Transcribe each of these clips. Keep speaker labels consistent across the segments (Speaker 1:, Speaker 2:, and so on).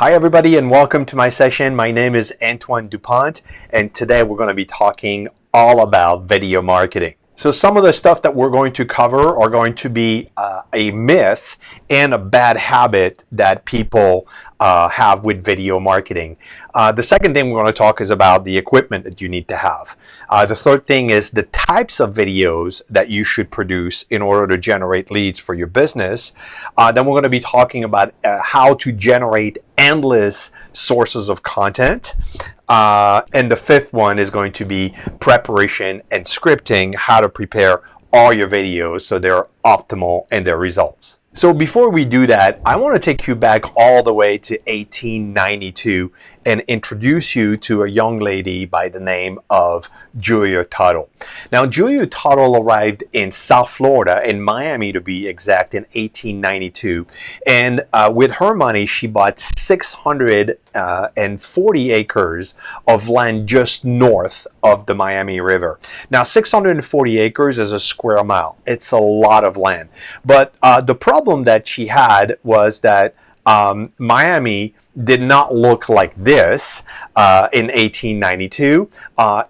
Speaker 1: Hi everybody and welcome to my session. My name is Antoine Dupont and today we're going to be talking all about video marketing. So some of the stuff that we're going to cover are going to be a myth and a bad habit that people have with video marketing. The second thing we're going to talk is about the equipment that you need to have. The third thing is the types of videos that you should produce in order to generate leads for your business. Then we're going to be talking about how to generate endless sources of content. And the fifth one is going to be preparation and scripting, how to prepare all your videos so they're optimal in their results. So before we do that, I want to take you back all the way to 1892 and introduce you to a young lady by the name of Julia Tuttle. Now, Julia Tuttle arrived in South Florida, in Miami to be exact, in 1892. And with her money, she bought 640 acres of land just north of the Miami River. Now, 640 acres is a square mile. It's a lot of land. But the problem that she had was that Miami did not look like this in 1892.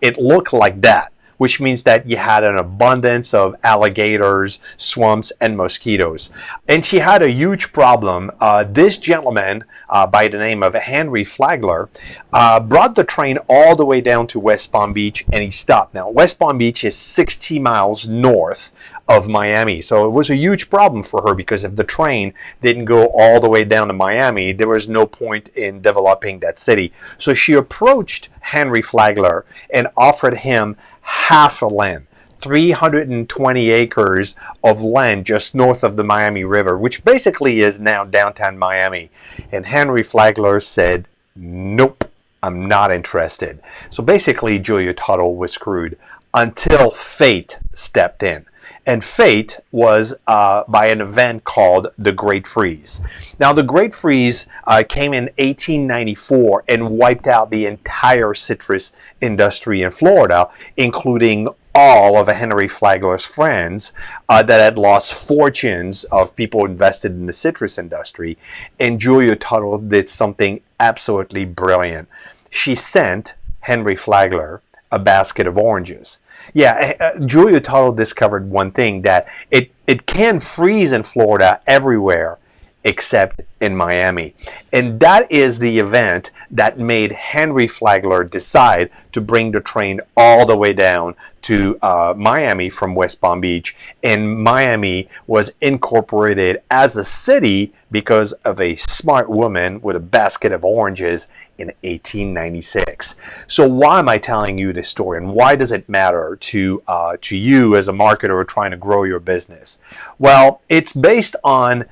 Speaker 1: It looked like that, which means that you had an abundance of alligators, swamps, and mosquitoes. And she had a huge problem. This gentleman by the name of Henry Flagler brought the train all the way down to West Palm Beach and he stopped. Now, West Palm Beach is 60 miles north of Miami. So it was a huge problem for her because if the train didn't go all the way down to Miami, there was no point in developing that city. So she approached Henry Flagler and offered him half a land, 320 acres of land just north of the Miami River, which basically is now downtown Miami. And Henry Flagler said, nope, I'm not interested. So basically, Julia Tuttle was screwed until fate stepped in. And fate was by an event called the Great Freeze. Now, the Great Freeze came in 1894 and wiped out the entire citrus industry in Florida, including all of Henry Flagler's friends that had lost fortunes of people invested in the citrus industry. And Julia Tuttle did something absolutely brilliant. She sent Henry Flagler a basket of oranges. Yeah, Julia Tuttle discovered one thing, that it can freeze in Florida everywhere except in Miami. And that is the event that made Henry Flagler decide to bring the train all the way down to Miami from West Palm Beach. And Miami was incorporated as a city because of a smart woman with a basket of oranges in 1896. So why am I telling you this story, and why does it matter to you as a marketer trying to grow your business? Well, it's based on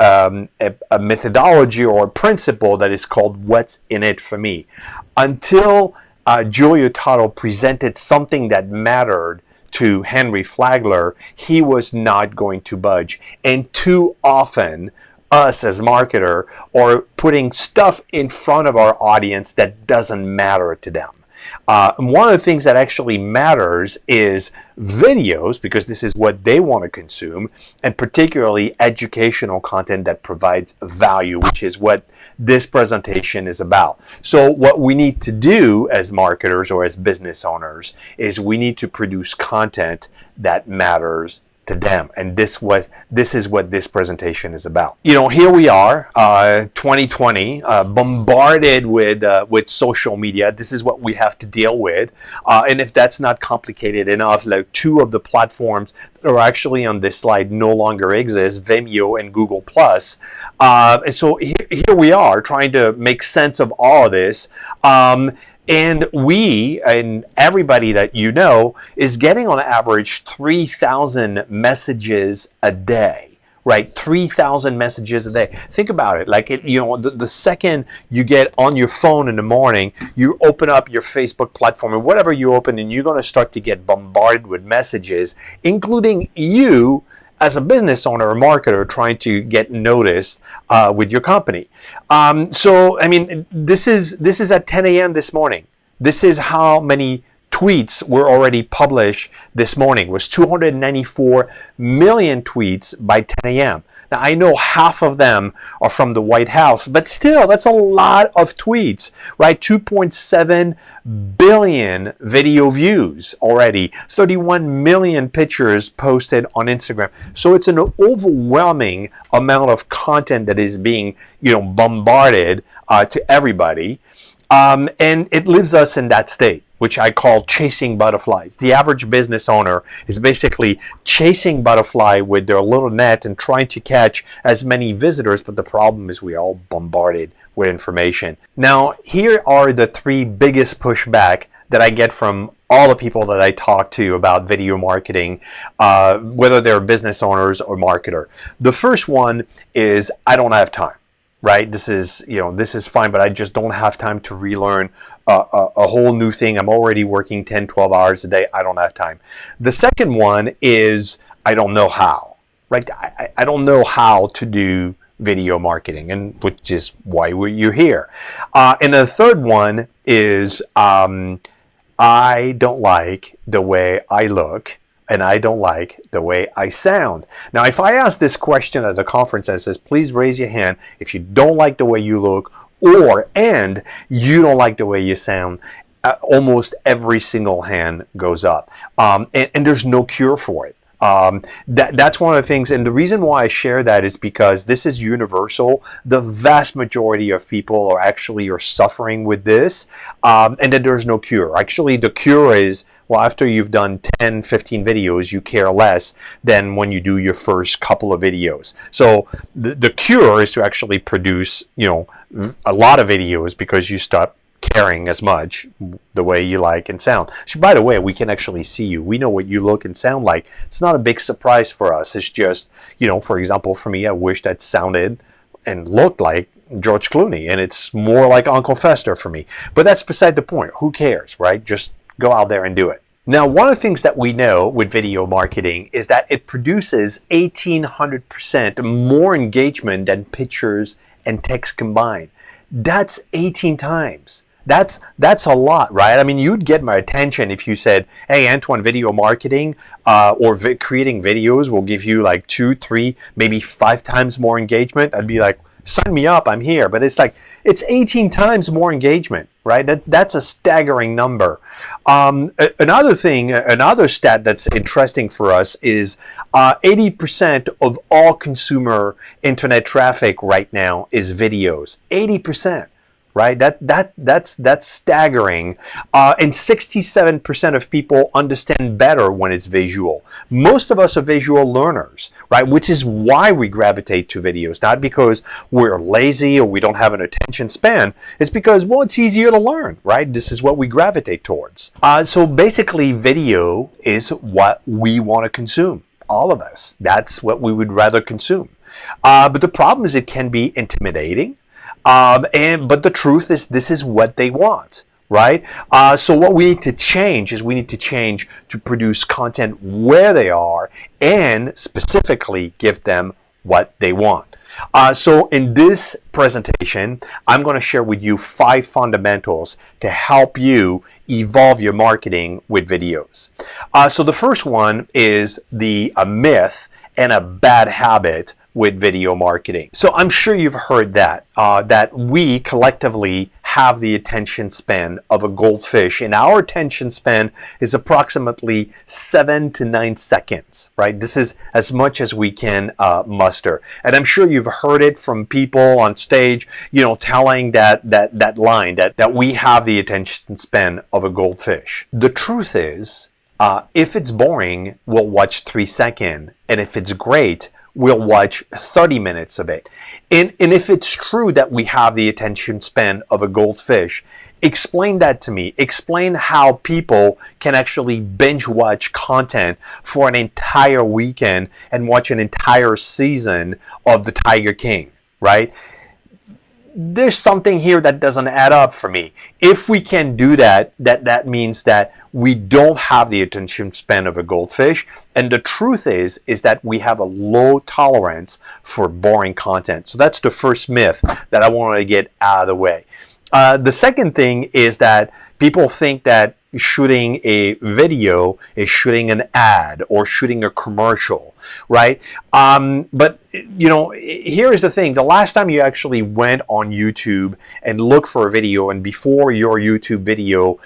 Speaker 1: a methodology or a principle that is called what's in it for me. Until Julia Tuttle presented something that mattered to Henry Flagler, he was not going to budge. And too often, us as marketer are putting stuff in front of our audience that doesn't matter to them. One of the things that actually matters is videos, because this is what they want to consume, and particularly educational content that provides value, which is what this presentation is about. So what we need to do as marketers or as business owners is we need to produce content that matters to them, and this is what this presentation is about. You know, here we are, 2020, bombarded with social media. This is what we have to deal with, and if that's not complicated enough, like two of the platforms that are actually on this slide no longer exist, Vimeo and Google+. And so here we are trying to make sense of all of this. And we, and everybody that you know, is getting on average 3,000 messages a day, right? 3,000 messages a day. Think about it. Like, the second you get on your phone in the morning, you open up your Facebook platform or whatever you open, and you're going to start to get bombarded with messages, including you as a business owner or marketer trying to get noticed with your company. So, I mean, this is at 10 a.m. this morning. This is how many tweets were already published this morning. It was 294 million tweets by 10 a.m. Now, I know half of them are from the White House, but still, that's a lot of tweets, right? 2.7 billion video views already, 31 million pictures posted on Instagram. So it's an overwhelming amount of content that is being, bombarded to everybody. And it leaves us in that state, which I call chasing butterflies. The average business owner is basically chasing butterfly with their little net and trying to catch as many visitors, but the problem is we're all bombarded with information. Now, here are the three biggest pushback that I get from all the people that I talk to about video marketing, whether they're business owners or marketer. The first one is, I don't have time. Right? This is fine, but I just don't have time to relearn a whole new thing. I'm already working 10, 12 hours a day. I don't have time. The second one is, I don't know how, right? I don't know how to do video marketing, and which is why you're here. And the third one is, I don't like the way I look, and I don't like the way I sound. Now, if I ask this question at a conference and says, please raise your hand if you don't like the way you look and you don't like the way you sound, almost every single hand goes up. And there's no cure for it. That's one of the things, and the reason why I share that is because this is universal. The vast majority of people are suffering with this, and then there's no cure. Actually, the cure is, well, after you've done 10, 15 videos, you care less than when you do your first couple of videos. So the cure is to actually produce, a lot of videos, because you stop caring as much the way you like and sound. So, by the way, we can actually see you. We know what you look and sound like. It's not a big surprise for us. It's just, for example, for me, I wish that sounded and looked like George Clooney, and it's more like Uncle Fester for me. But that's beside the point. Who cares, right? Just go out there and do it. Now, one of the things that we know with video marketing is that it produces 1,800% more engagement than pictures and text combined. That's 18 times. That's a lot, right? I mean, you'd get my attention if you said, hey, Antoine, video marketing or creating videos will give you like 2, 3, maybe 5 times more engagement. I'd be like, sign me up, I'm here. But it's 18 times more engagement, right? That's a staggering number. Another stat that's interesting for us is 80% of all consumer internet traffic right now is videos. 80%. Right? That's staggering. And 67% of people understand better when it's visual. Most of us are visual learners, right? Which is why we gravitate to videos, not because we're lazy or we don't have an attention span. It's because, well, it's easier to learn, right? This is what we gravitate towards. So basically, video is what we want to consume. All of us. That's what we would rather consume. But the problem is it can be intimidating. But the truth is, this is what they want, right? So what we need to change is to produce content where they are and specifically give them what they want. So in this presentation, I'm going to share with you 5 fundamentals to help you evolve your marketing with videos. So the first one is a myth and a bad habit with video marketing. So I'm sure you've heard that we collectively have the attention span of a goldfish, and our attention span is approximately 7 to 9 seconds, right? This is as much as we can muster. And I'm sure you've heard it from people on stage, telling that line that we have the attention span of a goldfish. The truth is, if it's boring, we'll watch 3 seconds, and if it's great, we'll watch 30 minutes of it. And if it's true that we have the attention span of a goldfish, explain that to me. Explain how people can actually binge watch content for an entire weekend and watch an entire season of The Tiger King, right? There's something here that doesn't add up for me. If we can do that means that we don't have the attention span of a goldfish. And the truth is that we have a low tolerance for boring content. So that's the first myth that I wanted to get out of the way. The second thing is that people think that shooting a video is shooting an ad or shooting a commercial, right? But you know, here is the thing. The last time you actually went on YouTube and looked for a video, and before your YouTube video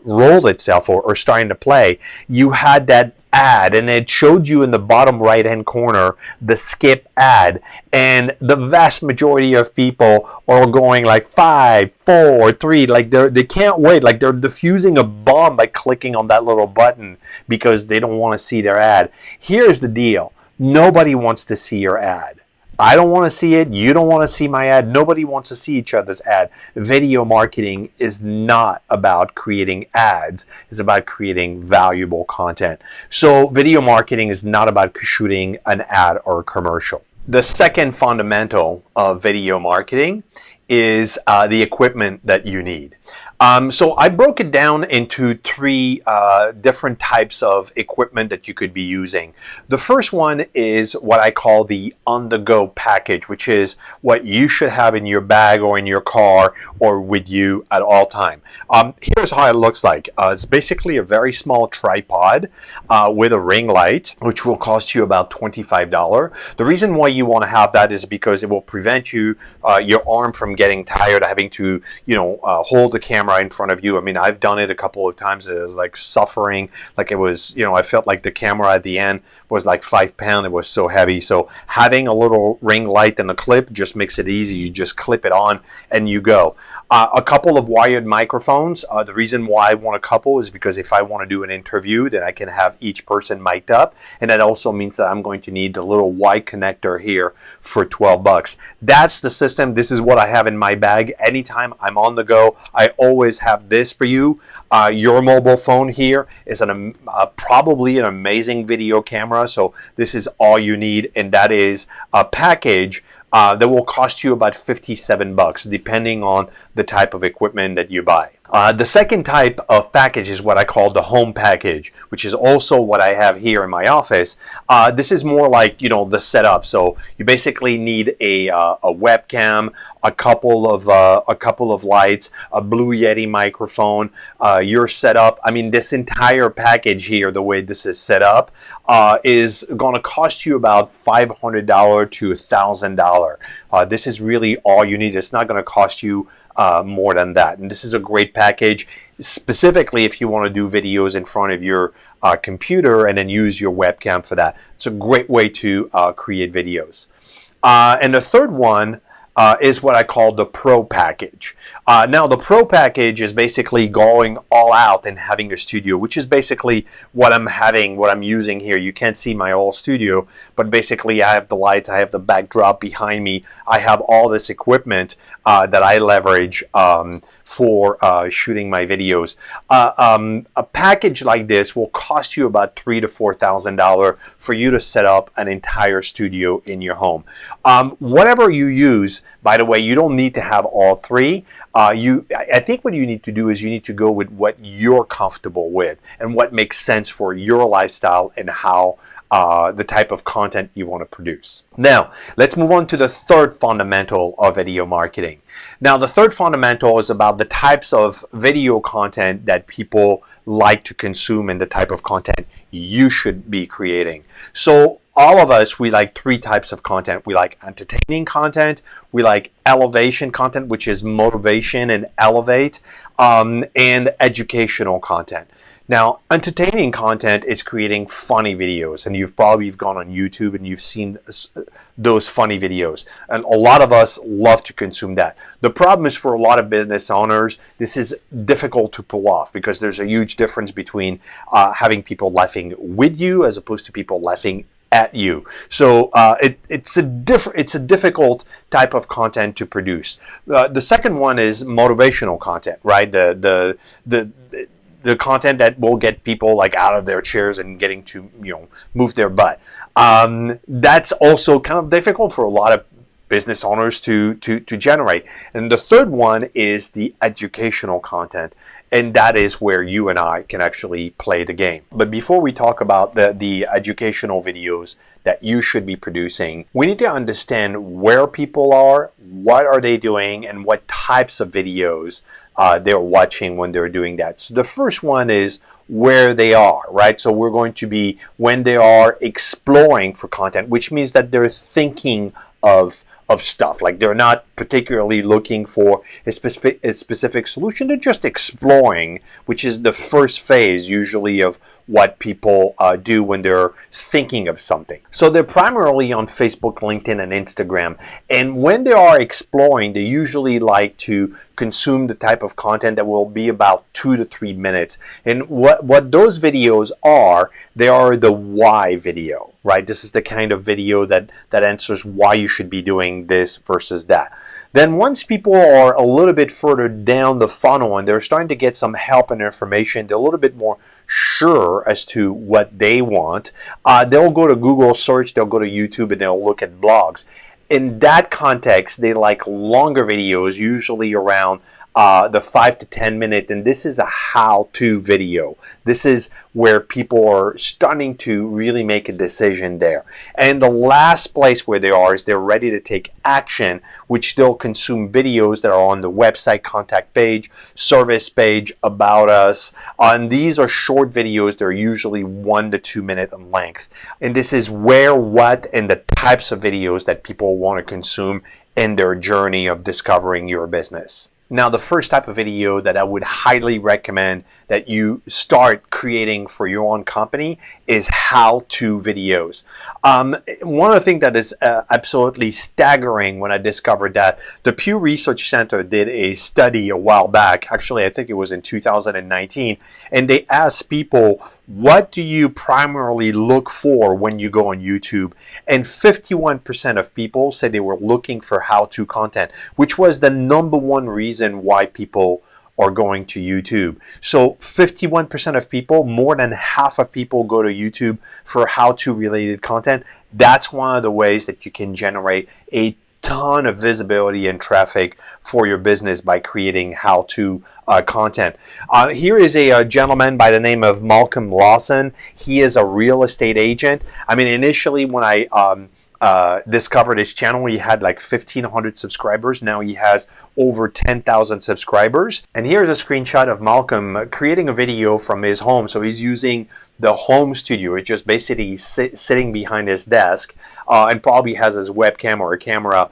Speaker 1: rolled itself or starting to play, you had that ad, and it showed you in the bottom right hand corner the skip ad, and the vast majority of people are going like 5, 4, 3, like they can't wait, like they're diffusing a bomb by clicking on that little button because they don't want to see their ad. Here's the deal. Nobody wants to see your ad. I don't want to see it. You don't want to see my ad. Nobody wants to see each other's ad. Video marketing is not about creating ads. It's about creating valuable content. So video marketing is not about shooting an ad or a commercial. The second fundamental of video marketing is the equipment that you need. So I broke it down into 3 different types of equipment that you could be using. The first one is what I call the on-the-go package, which is what you should have in your bag or in your car or with you at all time. Here's how it looks like. It's basically a very small tripod with a ring light, which will cost you about $25. The reason why you want to have that is because it will prevent you, your arm from getting tired, having to, hold the camera in front of you. I mean, I've done it a couple of times. It was like suffering, like it was, I felt like the camera at the end was like 5 pounds. It was so heavy. So having a little ring light and a clip just makes it easy. You just clip it on and you go. A couple of wired microphones. The reason why I want a couple is because if I want to do an interview, then I can have each person mic'd up. And that also means that I'm going to need the little Y connector here for $12. That's the system. This is what I have in my bag. Anytime I'm on the go, I always have this for you. Your mobile phone here is probably an amazing video camera. So this is all you need. And that is a package that will cost you about $57 depending on the type of equipment that you buy. The second type of package is what I call the home package, which is also what I have here in my office. This is more like, the setup. So you basically need a webcam, a couple of lights, a Blue Yeti microphone, your setup. I mean, this entire package here, the way this is set up, is going to cost you about $500 to $1,000. This is really all you need. It's not going to cost you more than that. And this is a great package, specifically if you want to do videos in front of your computer and then use your webcam for that. It's a great way to create videos. And the third one is what I call the Pro package. Now the Pro package is basically going all out and having a studio, which is basically what I'm using here. You can't see my whole studio, but basically I have the lights, I have the backdrop behind me, I have all this equipment that I leverage for shooting my videos. A package like this will cost you about $3,000 to $4,000 for you to set up an entire studio in your home. Whatever you use, by the way, you don't need to have all 3. I think what you need to do is you need to go with what you're comfortable with and what makes sense for your lifestyle and how the type of content you want to produce. Now, let's move on to the third fundamental of video marketing. Now, the third fundamental is about the types of video content that people like to consume and the type of content you should be creating. So all of us, we like 3 types of content. We like entertaining content, we like elevation content, which is motivation and elevate, and educational content. Now, entertaining content is creating funny videos, and you've probably gone on YouTube and you've seen those funny videos, and a lot of us love to consume that. The problem is for a lot of business owners, this is difficult to pull off because there's a huge difference between having people laughing with you as opposed to people laughing at you. So it's a difficult type of content to produce. The second one is motivational content, right? The content that will get people like out of their chairs and getting to move their butt. That's also kind of difficult for a lot of business owners to generate. And the third one is the educational content. And that is where you and I can actually play the game. But before we talk about the educational videos that you should be producing, we need to understand where people are, what are they doing, and what types of videos they're watching when they're doing that. So the first one is where they are, right? So we're going to be when they are exploring for content, which means that they're thinking of stuff. Like they're not particularly looking for a specific solution. They're just exploring, which is the first phase usually of what people do when they're thinking of something. So they're primarily on Facebook, LinkedIn, and Instagram. And when they are exploring, they usually like to consume the type of content that will be about 2 to 3 minutes. And what those videos are, they are the why video, right? This is the kind of video that answers why you should be doing this versus that. Then once people are a little bit further down the funnel and they're starting to get some help and information, they're a little bit more sure as to what they want, they'll go to Google search, they'll go to YouTube, and they'll look at blogs. In that context, they like longer videos, usually around the 5 to 10 minute, and this is a how-to video. This is where people are starting to really make a decision there. And the last place where they are is they're ready to take action, which they'll consume videos that are on the website contact page, service page, about us. And these are short videos. They're usually 1 to 2 minute in length. And this is where, what, and the types of videos that people want to consume in their journey of discovering your business. Now, the first type of video that I would highly recommend that you start creating for your own company is how-to videos. One of the things that is absolutely staggering when I discovered that, the Pew Research Center did a study a while back, actually I think it was in 2019, and they asked people, what do you primarily look for when you go on YouTube? And 51% of people said they were looking for how-to content, which was the #1 reason why people are going to YouTube. So 51% of people, more than half of people, go to YouTube for how-to related content. That's one of the ways that you can generate a ton of visibility and traffic for your business by creating how-to content. Here is a gentleman by the name of Malcolm Lawson. He is a real estate agent. I mean, initially when I discovered his channel, he had like 1,500 subscribers. Now he has over 10,000 subscribers. And here's a screenshot of Malcolm creating a video from his home. So he's using the home studio. It's just basically sitting behind his desk and probably has his webcam or a camera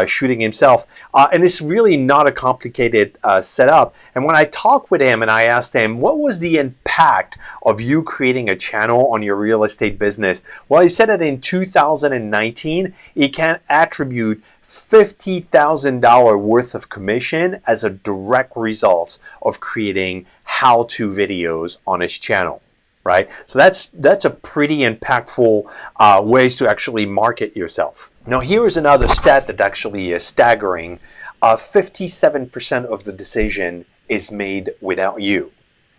Speaker 1: shooting himself. And it's really not a complicated setup. And when I talked with him and I asked him, what was the impact of you creating a channel on your real estate business? Well, he said that in 2019, he can attribute $50,000 worth of commission as a direct result of creating how-to videos on his channel. Right? So that's a pretty impactful ways to actually market yourself. Now here is another stat that actually is staggering. 57% of the decision is made without you.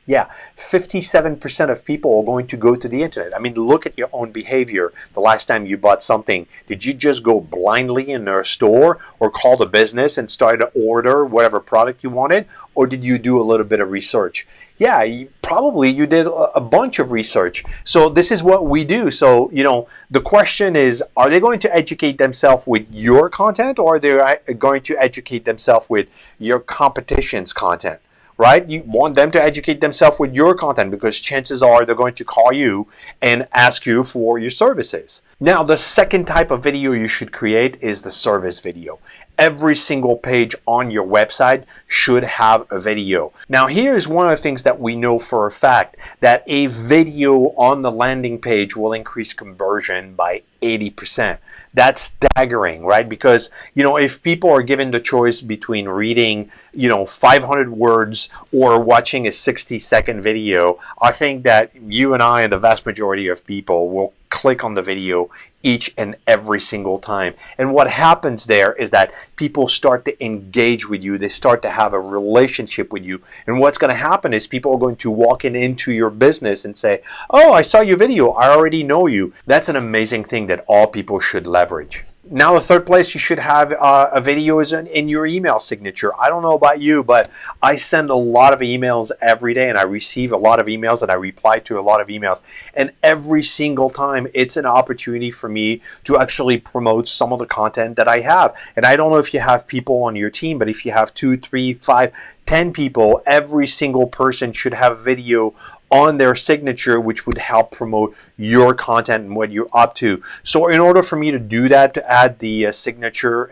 Speaker 1: Yeah, 57% of people are going to go to the internet. I mean, look at your own behavior. The last time you bought something, did you just go blindly in a store or call the business and start to order whatever product you wanted? Or did you do a little bit of research? Yeah, probably you did a bunch of research. So this is what we do. So, you know, the question is, are they going to educate themselves with your content, or are they going to educate themselves with your competition's content? Right? You want them to educate themselves with your content because chances are they're going to call you and ask you for your services. Now, the second type of video you should create is the service video. Every single page on your website should have a video. Now, here's one of the things that we know for a fact, that a video on the landing page will increase conversion by 80%. That's staggering, right? Because, you know, if people are given the choice between reading, 500 words or watching a 60-second video, I think that you and I and the vast majority of people will click on the video each and every single time. And what happens there is that people start to engage with you. They start to have a relationship with you. And what's going to happen is people are going to walk into your business and say, oh, I saw your video. I already know you. That's an amazing thing that all people should leverage. Now, the third place you should have a video is in your email signature. I don't know about you, but I send a lot of emails every day, and I receive a lot of emails, and I reply to a lot of emails. And every single time, it's an opportunity for me to actually promote some of the content that I have. And I don't know if you have people on your team, but if you have 2, 3, 5, 10 people, every single person should have a video on their signature, which would help promote your content and what you're up to. So in order for me to do that, to add the signature,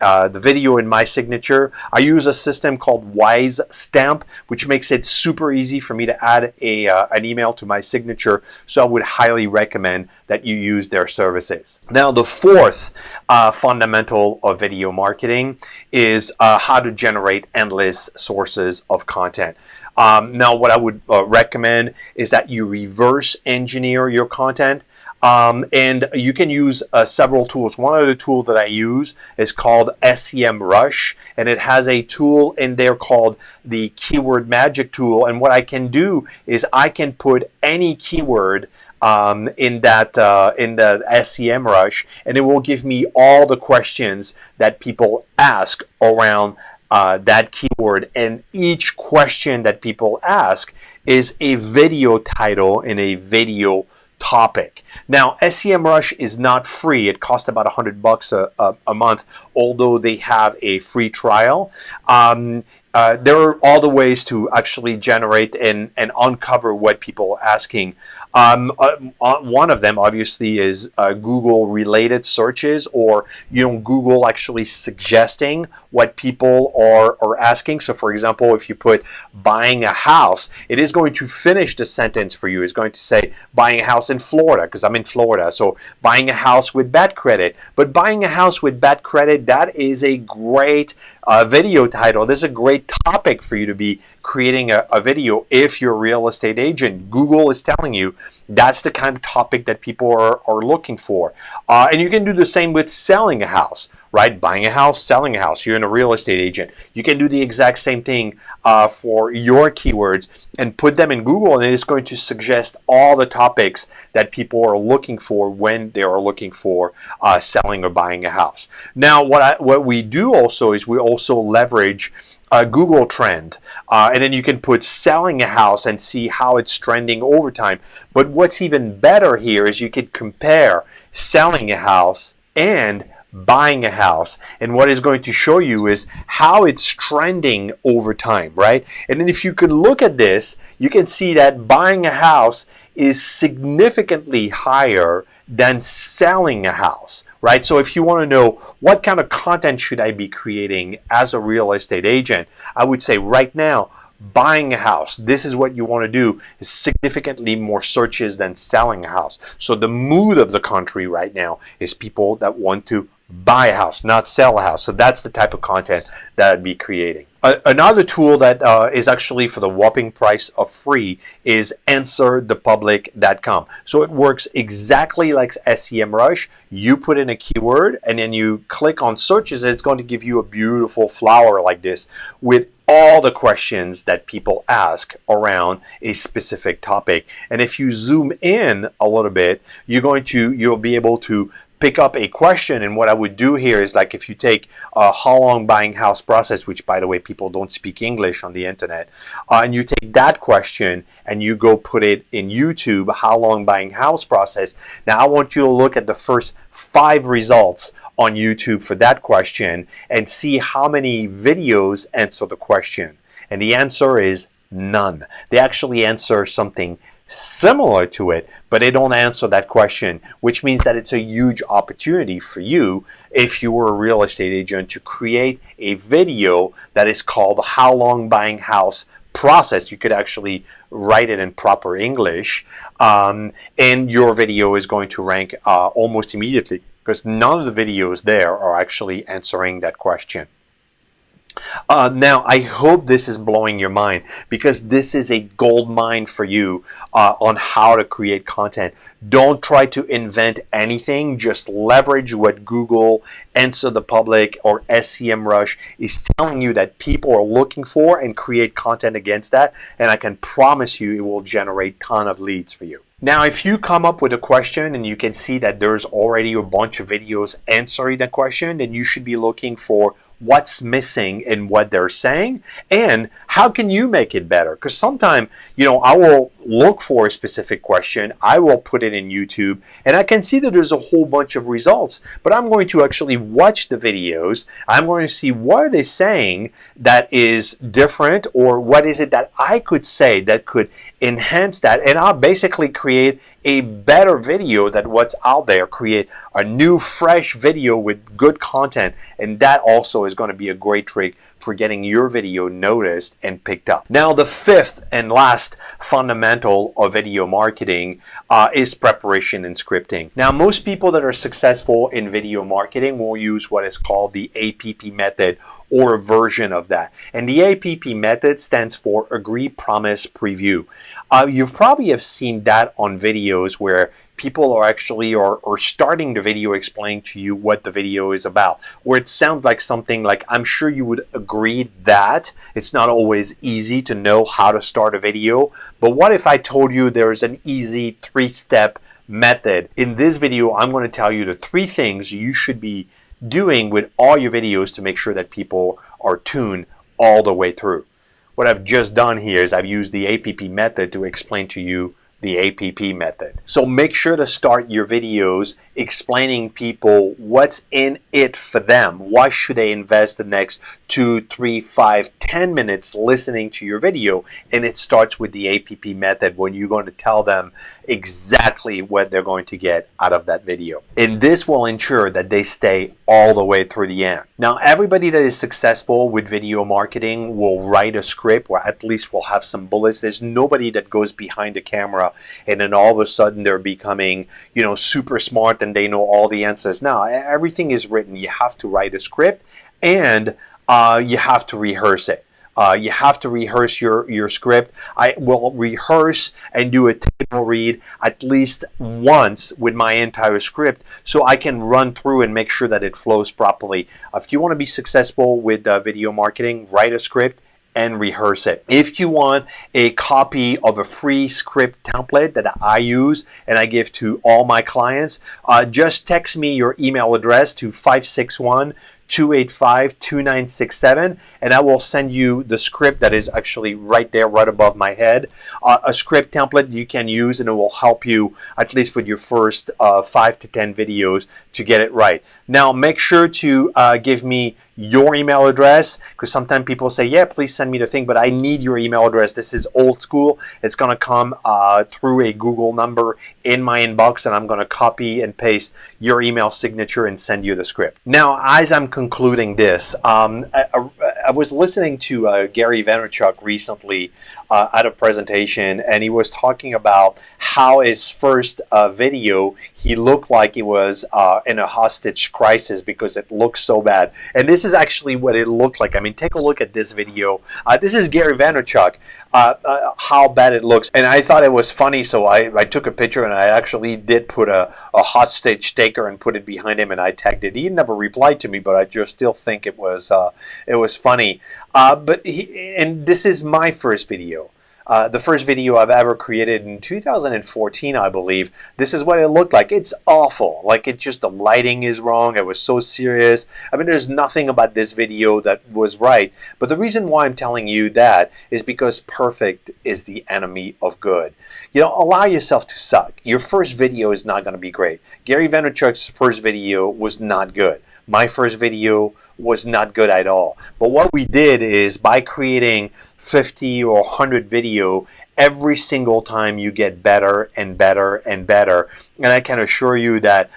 Speaker 1: the video in my signature, I use a system called Wise Stamp, which makes it super easy for me to add an email to my signature. So I would highly recommend that you use their services. Now, the fourth fundamental of video marketing is how to generate endless sources of content. Now, what I would recommend is that you reverse engineer your content. And you can use several tools. One of the tools that I use is called SEMrush, and it has a tool in there called the Keyword Magic tool. And what I can do is I can put any keyword in the SEMrush, and it will give me all the questions that people ask around that keyword, and each question that people ask is a video title and a video topic. Now, SEMrush is not free. It costs about $100 a month, although they have a free trial. There are all the ways to actually generate and uncover what people are asking. One of them obviously is Google related searches, or Google actually suggesting what people are asking. So for example, if you put buying a house, it is going to finish the sentence for you. It's going to say buying a house in Florida, because I'm in Florida. So buying a house with bad credit. But buying a house with bad credit, that is a great video title. This is a great topic for you to be creating a video if you're a real estate agent. Google is telling you that's the kind of topic that people are looking for. And you can do the same with selling a house, right? Buying a house, selling a house. You're in a real estate agent. You can do the exact same thing for your keywords and put them in Google, and it's going to suggest all the topics that people are looking for when they are looking for selling or buying a house. Now, what we do also is we also leverage a Google trend, and then you can put selling a house and see how it's trending over time. But what's even better here is you could compare selling a house and buying a house, and what is going to show you is how it's trending over time, right? And then if you can look at this, you can see that buying a house is significantly higher than selling a house, right? So if you want to know what kind of content should I be creating as a real estate agent, I would say right now, buying a house, this is what you want to do, is significantly more searches than selling a house. So the mood of the country right now is people that want to buy a house, not sell a house. So that's the type of content that I'd be creating. Another tool that is actually for the whopping price of free is answerthepublic.com. So it works exactly like SEMrush. You put in a keyword and then you click on searches, and it's going to give you a beautiful flower like this with all the questions that people ask around a specific topic. And if you zoom in a little bit, you'll be able to pick up a question. And what I would do here is, like, if you take how long buying house process, which by the way, people don't speak English on the internet, and you take that question and you go put it in YouTube, how long buying house process. Now I want you to look at the first 5 results on YouTube for that question and see how many videos answer the question. And the answer is none. They actually answer something similar to it, but they don't answer that question, which means that it's a huge opportunity for you, if you were a real estate agent, to create a video that is called How Long Buying House Process. You could actually write it in proper English, and your video is going to rank almost immediately, because none of the videos there are actually answering that question. Now, I hope this is blowing your mind, because this is a gold mine for you on how to create content. Don't try to invent anything. Just leverage what Google, Answer the Public, or SEMrush is telling you that people are looking for, and create content against that. And I can promise you it will generate a ton of leads for you. Now, if you come up with a question and you can see that there's already a bunch of videos answering that question, then you should be looking for what's missing in what they're saying and how can you make it better. Because sometimes, I will look for a specific question, I will put it in YouTube, and I can see that there's a whole bunch of results, but I'm going to actually watch the videos. I'm going to see what are they saying that is different, or what is it that I could say that could enhance that, and I'll basically create a better video than what's out there, create a new fresh video with good content, and that also is going to be a great trick for getting your video noticed and picked up. Now, the fifth and last fundamental of video marketing is preparation and scripting. Now, most people that are successful in video marketing will use what is called the APP method, or a version of that. And the APP method stands for Agree, Promise, Preview. You've probably have seen that on videos where people are actually or starting the video explaining to you what the video is about, where it sounds like something like, I'm sure you would agree that it's not always easy to know how to start a video, but what if I told you there's an easy 3-step method? In this video, I'm going to tell you the 3 things you should be doing with all your videos to make sure that people are tuned all the way through. What I've just done here is I've used the APP method to explain to you the APP method. So make sure to start your videos explaining people what's in it for them. Why should they invest the next 2, 3, 5, 10 minutes listening to your video? And it starts with the APP method, when you're going to tell them exactly what they're going to get out of that video. And this will ensure that they stay all the way through the end. Now, everybody that is successful with video marketing will write a script, or at least will have some bullets. There's nobody that goes behind the camera and then all of a sudden they're becoming, super smart and they know all the answers. Now, everything is written. You have to write a script, and you have to rehearse it. You have to rehearse your script. I will rehearse and do a table read at least once with my entire script, so I can run through and make sure that it flows properly. If you want to be successful with video marketing, write a script and rehearse it. If you want a copy of a free script template that I use and I give to all my clients, just text me your email address to 561-285-2967, and I will send you the script that is actually right there, right above my head. A script template you can use, and it will help you at least with your first 5 to 10 videos to get it right. Now, make sure to give me your email address, because sometimes people say, yeah, please send me the thing, but I need your email address. This is old school. It's going to come through a Google number in my inbox, and I'm going to copy and paste your email signature and send you the script. Now, as I'm concluding this, I was listening to Gary Vaynerchuk recently at a presentation, and he was talking about how his first video, he looked like he was in a hostage crisis because it looked so bad. And this is actually what it looked like. I mean, take a look at this video. This is Gary Vaynerchuk, how bad it looks. And I thought it was funny, so I took a picture, and I actually did put a hostage taker and put it behind him, and I tagged it. He never replied to me, but I just still think it was funny. And this is my first video. The first video I've ever created in 2014, I believe. This is what it looked like. It's awful. Like, the lighting is wrong. It was so serious. I mean, there's nothing about this video that was right. But the reason why I'm telling you that is because perfect is the enemy of good. Allow yourself to suck. Your first video is not going to be great. Gary Vaynerchuk's first video was not good. My first video was not good at all. But what we did is, by creating 50 or 100 video, every single time you get better and better and better. And I can assure you that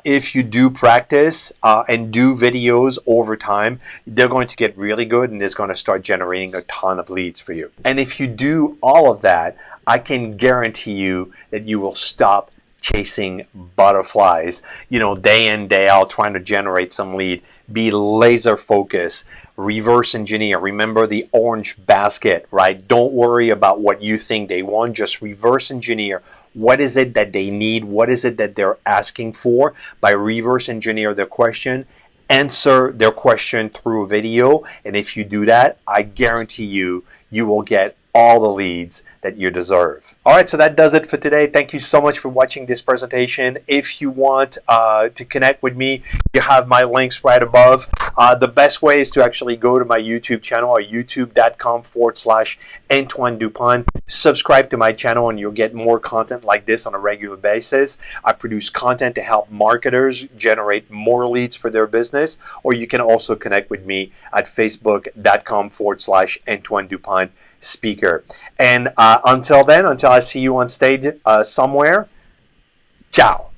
Speaker 1: if you do practice and do videos over time, they're going to get really good, and it's going to start generating a ton of leads for you. And if you do all of that, I can guarantee you that you will stop chasing butterflies, day in, day out, trying to generate some lead. Be laser focused, reverse engineer. Remember the orange basket, right? Don't worry about what you think they want. Just reverse engineer. What is it that they need? What is it that they're asking for? By reverse engineer their question, answer their question through a video. And if you do that, I guarantee you, you will get all the leads that you deserve. All right, so that does it for today. Thank you so much for watching this presentation. If you want to connect with me, you have my links right above. The best way is to actually go to my YouTube channel or youtube.com/Antoine Dupont. Subscribe to my channel and you'll get more content like this on a regular basis. I produce content to help marketers generate more leads for their business, or you can also connect with me at facebook.com/Antoine Dupont speaker. And until then, until I see you on stage somewhere, ciao.